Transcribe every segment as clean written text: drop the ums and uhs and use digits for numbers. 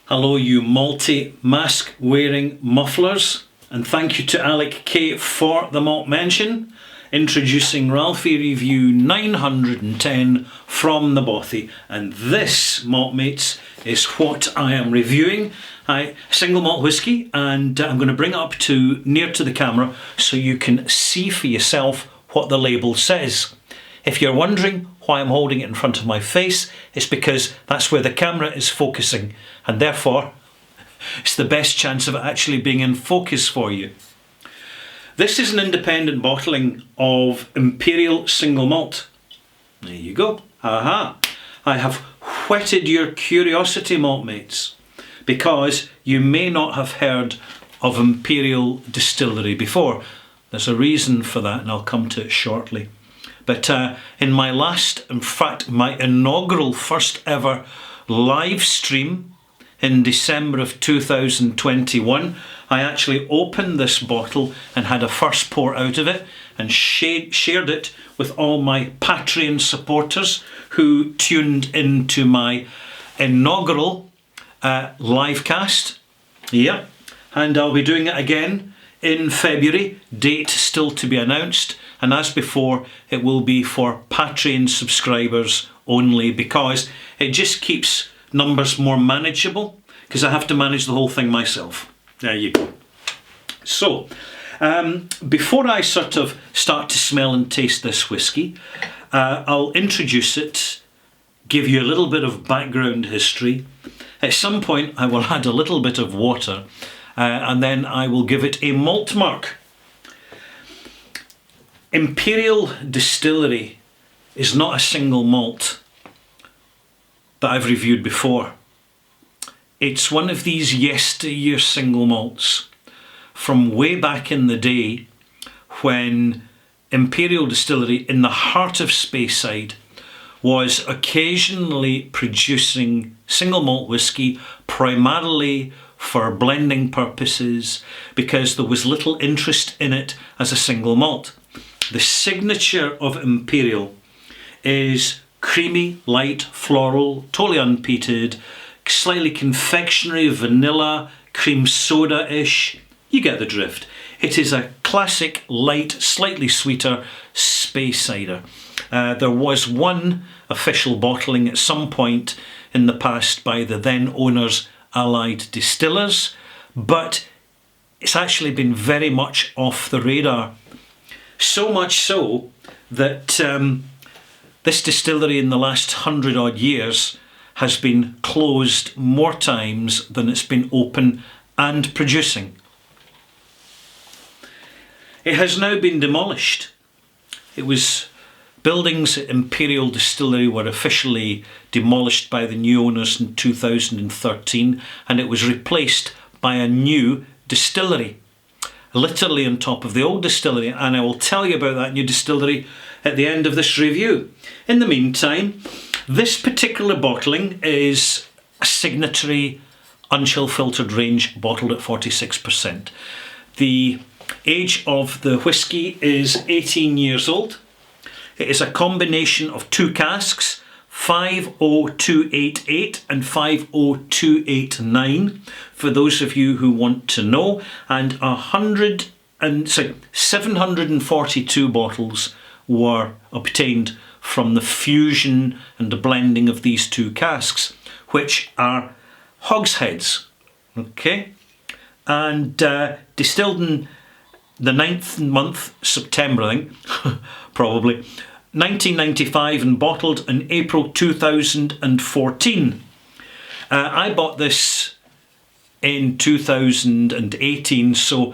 Hello, you multi-mask wearing mufflers, and thank you to Alec K for the malt mention. Introducing Ralphie Review 910 from the Bothy, and this, malt mates, is what I am reviewing. Single malt whisky, and I'm going to bring it up to near to the camera so you can see for yourself what the label says. If you're wondering why I'm holding it in front of my face, it's because that's where the camera is focusing, and therefore it's the best chance of it actually being in focus for you. This is an independent bottling of Imperial Single Malt. There you go. Aha! I have whetted your curiosity, malt mates, because you may not have heard of Imperial Distillery before. There's a reason for that, and I'll come to it shortly. But in my my inaugural first ever live stream in December of 2021, I actually opened this bottle and had a first pour out of it and shared it with all my Patreon supporters who tuned into my inaugural live cast. Yeah, and I'll be doing it again in February, date still to be announced, and as before it will be for Patreon subscribers only, because it just keeps numbers more manageable, because I have to manage the whole thing myself. There you go. So before I sort of start to smell and taste this whisky, I'll introduce it, give you a little bit of background history. At some point I will add a little bit of water, and then I will give it a malt mark. Imperial Distillery is not a single malt that I've reviewed before. It's one of these yesteryear single malts from way back in the day when Imperial Distillery, in the heart of Speyside, was occasionally producing single malt whisky primarily for blending purposes, because there was little interest in it as a single malt. The signature of Imperial is creamy, light, floral, totally unpeated, slightly confectionery, vanilla, cream soda-ish. You get the drift. It is a classic, light, slightly sweeter Speysider. There was one official bottling at some point in the past by the then owners Allied Distillers, but it's actually been very much off the radar. So much so that this distillery in the last 100 odd years has been closed more times than it's been open and producing. It has now been demolished. Buildings at Imperial Distillery were officially demolished by the new owners in 2013, and it was replaced by a new distillery, literally on top of the old distillery, and I will tell you about that new distillery at the end of this review. In the meantime, this particular bottling is a signatory unchill filtered range, bottled at 46%. The age of the whisky is 18 years old. It is a combination of two casks, 50288 and 50289, for those of you who want to know, and 742 bottles were obtained from the fusion and the blending of these two casks, which are hogsheads, okay, and distilled in the 9th month, September, I think, probably, 1995, and bottled in April 2014. I bought this in 2018, so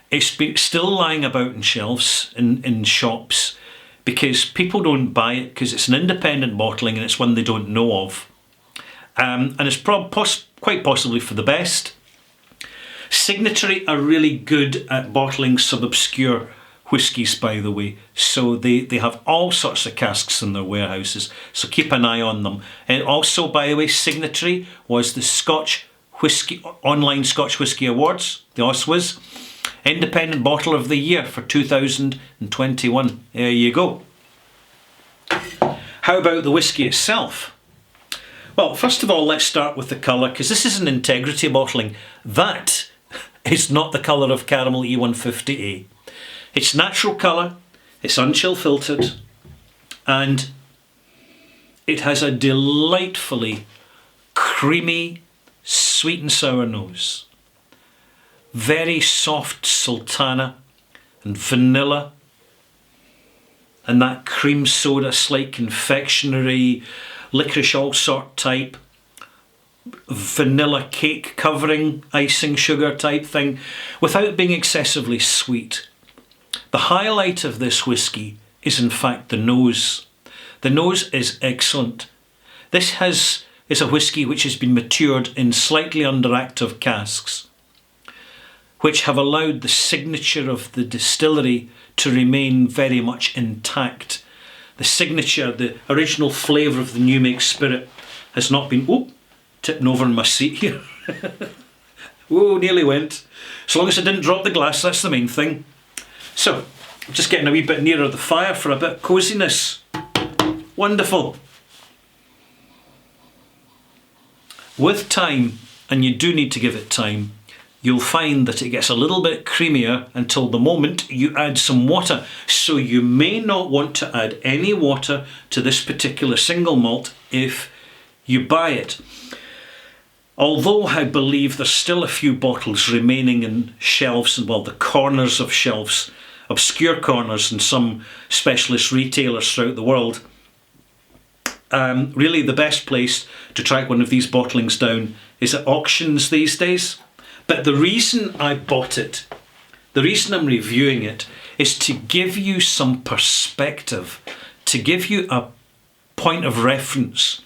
it's still lying about in shelves in shops, because people don't buy it because it's an independent bottling and it's one they don't know of. And it's quite possibly for the best. Signatory are really good at bottling sub-obscure whiskies, by the way, so they have all sorts of casks in their warehouses, so keep an eye on them. And also, by the way, Signatory was the Scotch Whisky Online Scotch Whisky Awards, the OSWAs, Independent Bottler of the Year for 2021. There you go. How about the whisky itself? Well, first of all, let's start with the colour, because this is an integrity bottling. That is not the colour of Caramel E150A. It's natural colour, it's unchill filtered, and it has a delightfully creamy, sweet and sour nose. Very soft sultana and vanilla, and that cream soda, slight confectionery, licorice allsort type, vanilla cake covering, icing sugar type thing, without being excessively sweet. The highlight of this whisky is in fact the nose. The nose is excellent. This is a whisky which has been matured in slightly underactive casks, which have allowed the signature of the distillery to remain very much intact. The signature, the original flavour of the new make spirit has not been, tipping over in my seat here. Nearly went. As long as I didn't drop the glass, that's the main thing. So, just getting a wee bit nearer the fire for a bit of coziness. Wonderful. With time, and you do need to give it time, you'll find that it gets a little bit creamier until the moment you add some water. So you may not want to add any water to this particular single malt if you buy it. Although I believe there's still a few bottles remaining in shelves, and well, the corners of shelves, obscure corners in some specialist retailers throughout the world, really the best place to track one of these bottlings down is at auctions these days. But the reason I bought it, the reason I'm reviewing it, is to give you some perspective, to give you a point of reference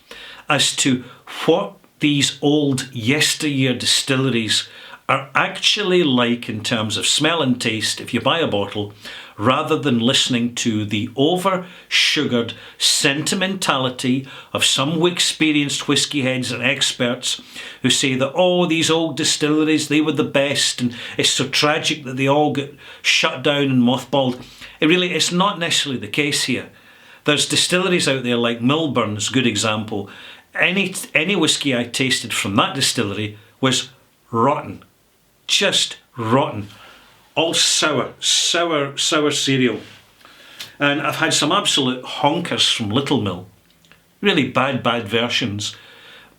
as to what these old yesteryear distilleries are actually like in terms of smell and taste if you buy a bottle, rather than listening to the over-sugared sentimentality of some experienced whisky heads and experts who say that, these old distilleries, they were the best, and it's so tragic that they all get shut down and mothballed. It's not necessarily the case here. There's distilleries out there like Millburn's, a good example. Any whisky I tasted from that distillery was rotten. Just rotten. All sour cereal. And I've had some absolute honkers from Little Mill. Really bad versions.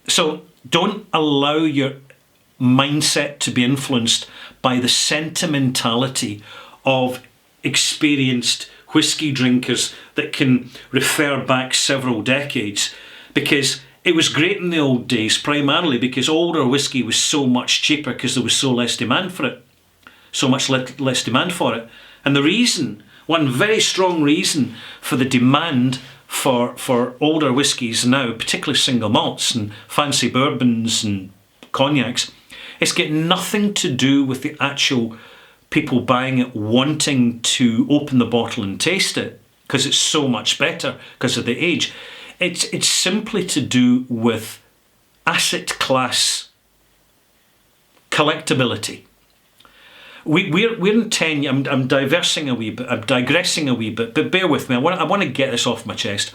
So don't allow your mindset to be influenced by the sentimentality of experienced whisky drinkers that can refer back several decades, because it was great in the old days, primarily because older whisky was so much cheaper because there was so less demand for it. And the reason, one very strong reason for the demand for older whiskies now, particularly single malts and fancy bourbons and cognacs, it's got nothing to do with the actual people buying it wanting to open the bottle and taste it because it's so much better because of the age. It's simply to do with asset class collectability. We're in 10. I'm digressing a wee bit, but bear with me. I want to get this off my chest.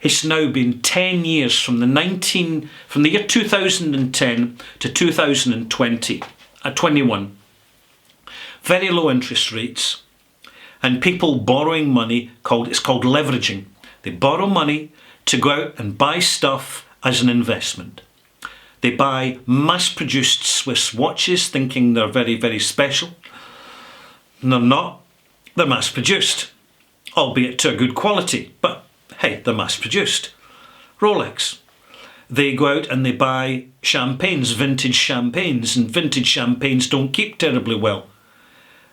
It's now been 10 years from the year 2010 to 2020, 21. Very low interest rates, and people borrowing money. It's called leveraging. They borrow money to go out and buy stuff as an investment. They buy mass-produced Swiss watches thinking they're very, very special. And they're not. They're mass-produced, albeit to a good quality, but hey, they're mass-produced. Rolex. They go out and they buy champagnes, vintage champagnes, and vintage champagnes don't keep terribly well.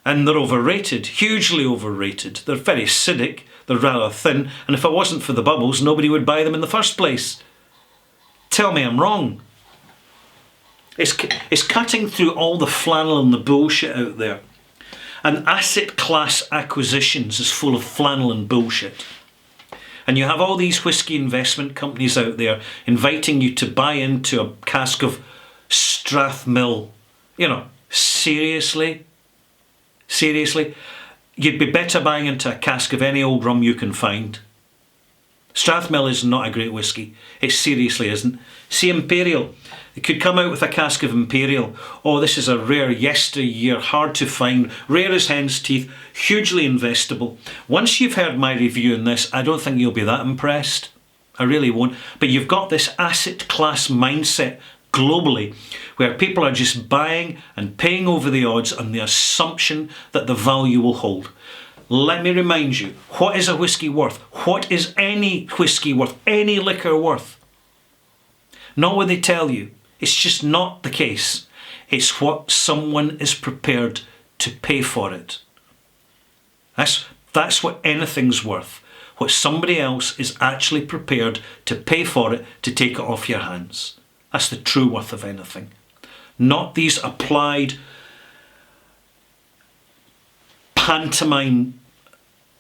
And they're overrated, hugely overrated. They're very acidic, they're rather thin, and if it wasn't for the bubbles, nobody would buy them in the first place. Tell me I'm wrong. It's cutting through all the flannel and the bullshit out there. And asset class acquisitions is full of flannel and bullshit. And you have all these whisky investment companies out there inviting you to buy into a cask of Strathmill. Seriously? You'd be better buying into a cask of any old rum you can find. Strathmill is not a great whisky. It seriously isn't. See Imperial. It could come out with a cask of Imperial. Oh, this is a rare yesteryear, hard to find, rare as hen's teeth, hugely investable. Once you've heard my review on this, I don't think you'll be that impressed. I really won't. But you've got this asset class mindset globally where people are just buying and paying over the odds on the assumption that the value will hold. Let me remind you, what is a whisky worth? What is any whisky worth? Any liquor worth? Not what they tell you. It's just not the case. It's what someone is prepared to pay for it. That's what anything's worth. What somebody else is actually prepared to pay for it, to take it off your hands. That's the true worth of anything. Not these applied pantomime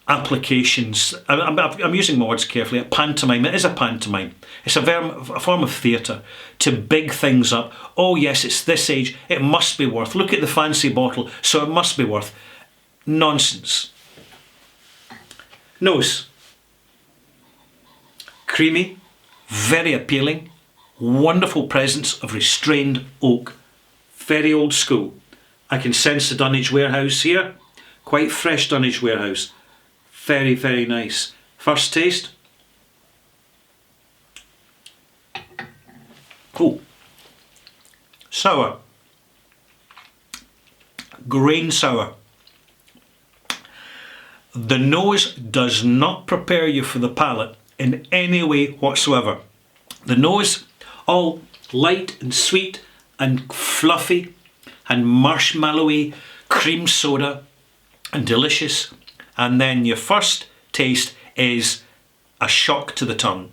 applications. I'm using my words carefully. A pantomime, it is a pantomime. It's a form of theatre to big things up. Oh yes, it's this age, it must be worth. Look at the fancy bottle, so it must be worth. Nonsense. Nose. Creamy, very appealing, wonderful presence of restrained oak. Very old school. I can sense the Dunwich Warehouse here. Quite fresh Dunwich Warehouse. Very, very nice. First taste. Oh, sour. Grain sour. The nose does not prepare you for the palate in any way whatsoever. The nose, all light and sweet and fluffy and marshmallowy, cream soda and delicious. And then your first taste is a shock to the tongue.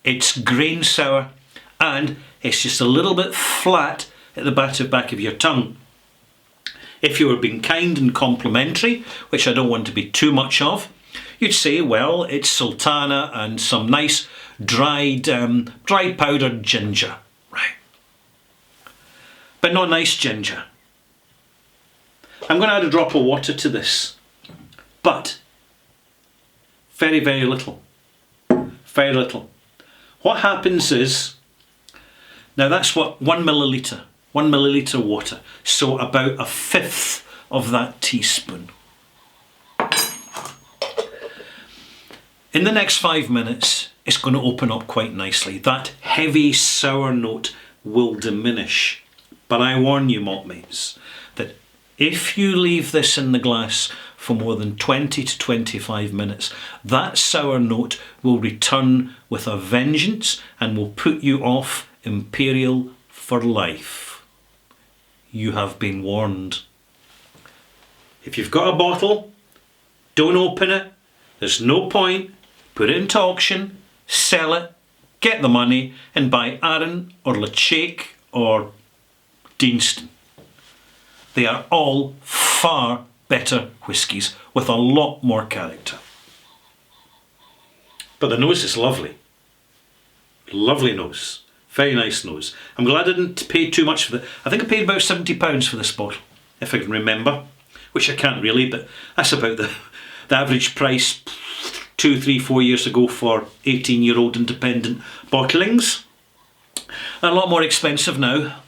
It's grain sour and it's just a little bit flat at the back of your tongue. If you were being kind and complimentary, which I don't want to be too much of, you'd say, well, it's sultana and some nice dried powdered ginger, right? But not nice ginger. I'm going to add a drop of water to this, but very, very little. Very little. What happens is, now that's what 1 milliliter. 1 milliliter water, so about a fifth of that teaspoon. In the next 5 minutes, it's going to open up quite nicely. That heavy sour note will diminish. But I warn you, malt mates, that if you leave this in the glass for more than 20 to 25 minutes, that sour note will return with a vengeance and will put you off Imperial for life. You have been warned. If you've got a bottle, don't open it. There's no point. Put it into auction, sell it, get the money and buy Arran or Lechake or Deanston. They are all far better whiskies with a lot more character. But the nose is lovely. Lovely nose. Very nice nose. I'm glad I didn't pay too much for it. I think I paid about £70 for this bottle, if I can remember, which I can't really, but that's about the average price 2, 3, 4 years ago for 18-year-old independent bottlings. A lot more expensive now.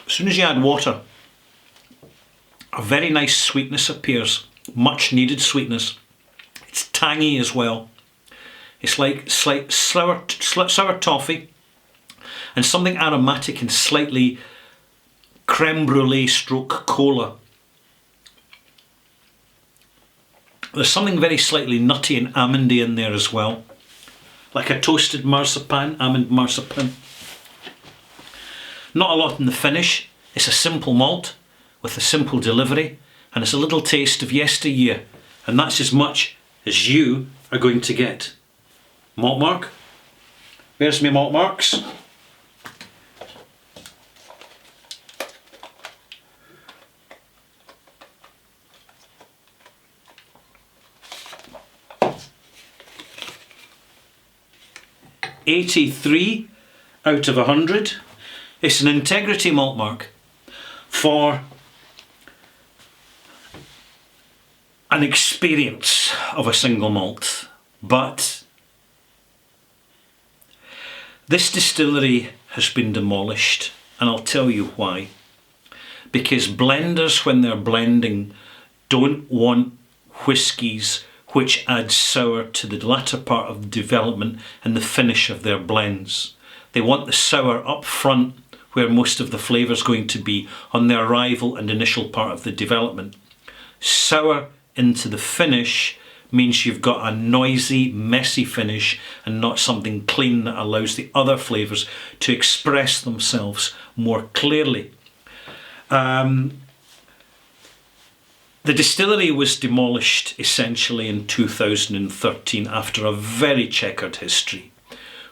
As soon as you add water, a very nice sweetness appears. Much needed sweetness. It's tangy as well. It's like slight sour toffee and something aromatic and slightly creme brulee stroke cola. There's something very slightly nutty and almondy in there as well, like a toasted marzipan, almond marzipan. Not a lot in the finish. It's a simple malt with a simple delivery. And it's a little taste of yesteryear, and that's as much as you are going to get. Malt mark. Where's my malt marks? .83 out of 100. It's an integrity malt mark for an experience of a single malt, but this distillery has been demolished, and I'll tell you why. Because blenders, when they're blending, don't want whiskies which add sour to the latter part of the development and the finish of their blends. They want the sour up front, where most of the flavour is going to be on the arrival and initial part of the development. Sour into the finish means you've got a noisy, messy finish and not something clean that allows the other flavours to express themselves more clearly. The distillery was demolished essentially in 2013 after a very checkered history,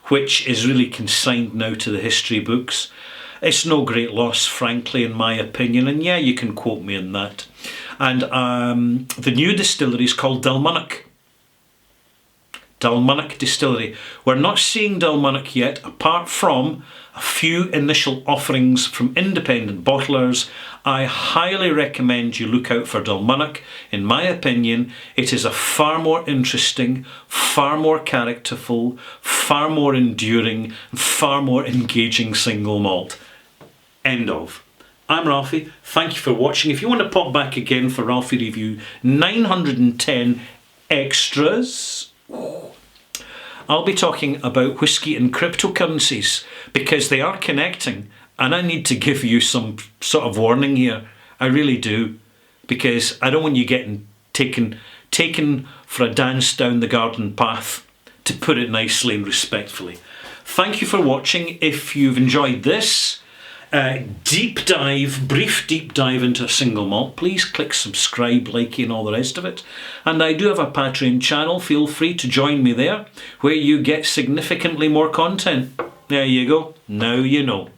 which is really consigned now to the history books. It's no great loss, frankly, in my opinion, and yeah, you can quote me on that. And the new distillery is called Dalmunnock. Dalmunnock Distillery. We're not seeing Dalmunnock yet, apart from a few initial offerings from independent bottlers. I highly recommend you look out for Dalmunnock. In my opinion, it is a far more interesting, far more characterful, far more enduring, and far more engaging single malt. End of. I'm Ralphie. Thank you for watching. If you want to pop back again for Ralphie Review 910 Extras, I'll be talking about whisky and cryptocurrencies because they are connecting, and I need to give you some sort of warning here. I really do, because I don't want you getting taken for a dance down the garden path, to put it nicely and respectfully. Thank you for watching. If you've enjoyed this brief deep dive into a single malt, please click subscribe, like, and all the rest of it. And I do have a Patreon channel. Feel free to join me there, where you get significantly more content. There you go. Now you know.